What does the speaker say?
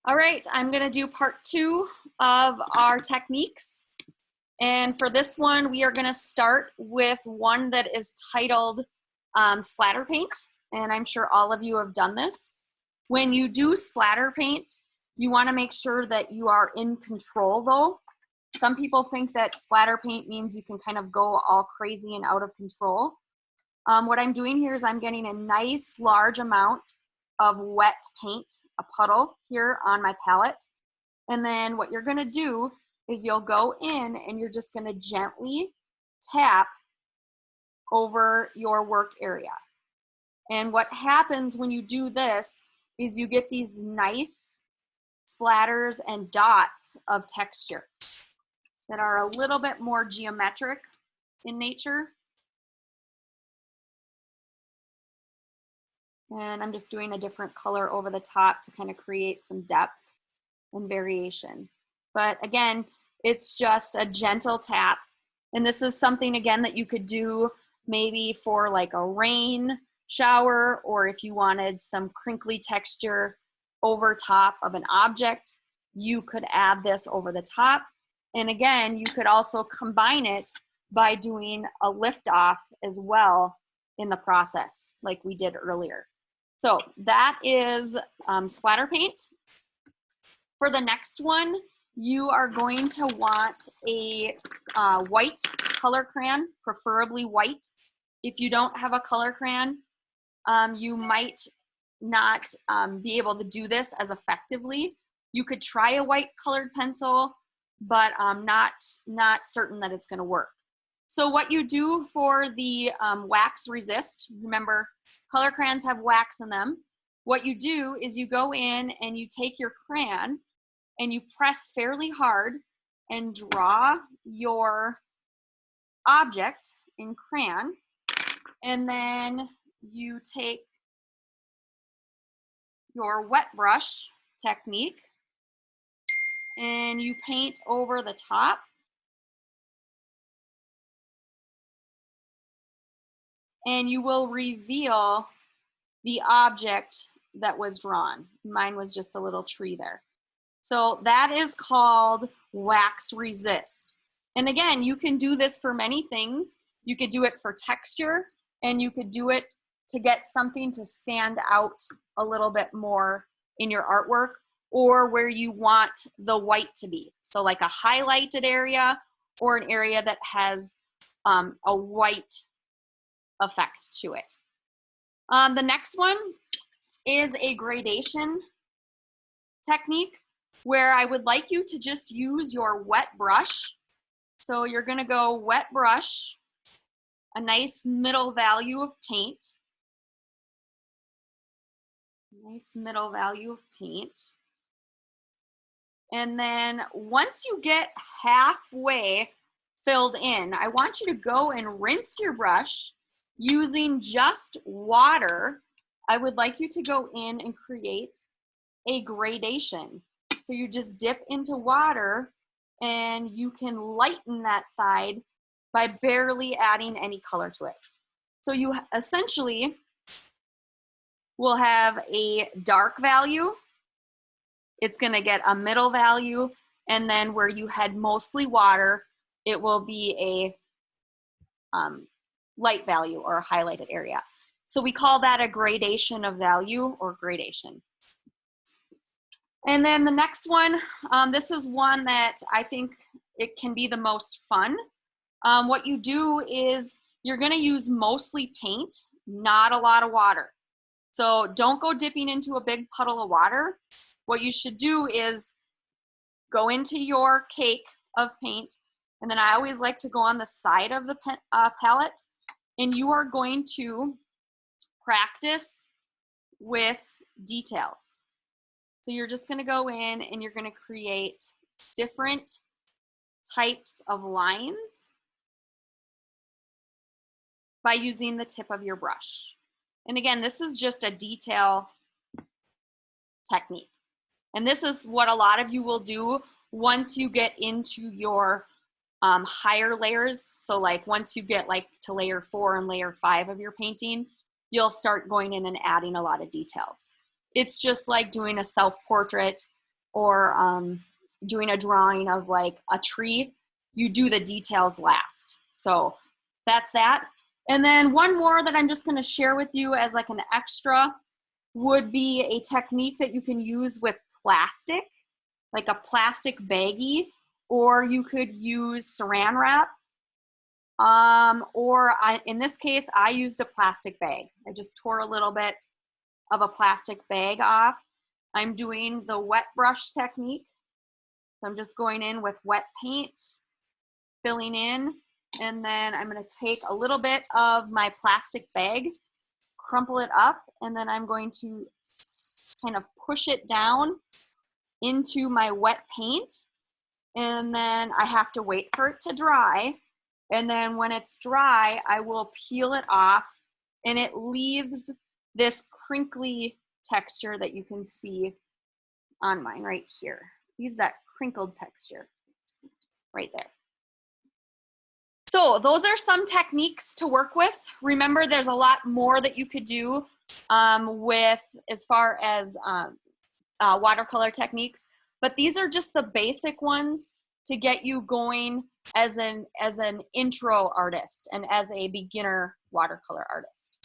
All right, I'm gonna do part 2 of our techniques. And for this one, we are gonna start with one that is titled splatter paint. And I'm sure all of you have done this. When you do splatter paint, you wanna make sure that you are in control though. Some people think that splatter paint means you can kind of go all crazy and out of control. What I'm doing here is I'm getting a nice large amount of wet paint, a puddle here on my palette. And then what you're gonna do is you'll go in and you're just gonna gently tap over your work area. And what happens when you do this is you get these nice splatters and dots of texture that are a little bit more geometric in nature. And I'm just doing a different color over the top to kind of create some depth and variation. But again, it's just a gentle tap. And this is something, again, that you could do maybe for like a rain shower, or if you wanted some crinkly texture over top of an object, you could add this over the top. And again, you could also combine it by doing a lift off as well in the process, like we did earlier. So that is splatter paint. For the next one, you are going to want a white color crayon, preferably white. If you don't have a color crayon, you might not be able to do this as effectively. You could try a white colored pencil, but I'm not certain that it's gonna work. So what you do for the wax resist, remember, color crayons have wax in them. What you do is you go in and you take your crayon and you press fairly hard and draw your object in crayon. And then you take your wet brush technique and you paint over the top. And you will reveal the object that was drawn. Mine was just a little tree there. So that is called wax resist. And again, you can do this for many things. You could do it for texture, and you could do it to get something to stand out a little bit more in your artwork, or where you want the white to be. So like a highlighted area, or an area that has a white effect to it. The next one is a gradation technique where I would like you to just use your wet brush. So you're gonna go wet brush, a nice middle value of paint. Nice middle value of paint. And then once you get halfway filled in, I want you to go and rinse your brush using just water. I would like you to go in and create a gradation. So you just dip into water and you can lighten that side by barely adding any color to it. So you essentially will have a dark value. It's gonna get a middle value, and then where you had mostly water, it will be a light value or a highlighted area. So we call that a gradation of value or gradation. And then the next one, this is one that I think it can be the most fun. What you do is you're gonna use mostly paint, not a lot of water. So don't go dipping into a big puddle of water. What you should do is go into your cake of paint, and then I always like to go on the side of the palette, and you are going to practice with details. So you're just gonna go in and you're gonna create different types of lines by using the tip of your brush. And again, this is just a detail technique. And this is what a lot of you will do once you get into your higher layers. So like once you get like to layer 4 and layer 5 of your painting, you'll start going in and adding a lot of details. It's just like doing a self-portrait. or doing a drawing of like a tree, you do the details last. So that's that. And then one more that I'm just going to share with you as like an extra would be a technique that you can use with plastic, like a plastic baggie, or you could use saran wrap. In this case, I used a plastic bag. I just tore a little bit of a plastic bag off. I'm doing the wet brush technique. So I'm just going in with wet paint, filling in, and then I'm going to take a little bit of my plastic bag, crumple it up, and then I'm going to kind of push it down into my wet paint, and then I have to wait for it to dry, and then when it's dry, I will peel it off, and it leaves this crinkly texture that you can see on mine right here. Leaves that crinkled texture right there. So those are some techniques to work with. Remember, there's a lot more that you could do with as far as watercolor techniques, but these are just the basic ones to get you going as an intro artist and as a beginner watercolor artist.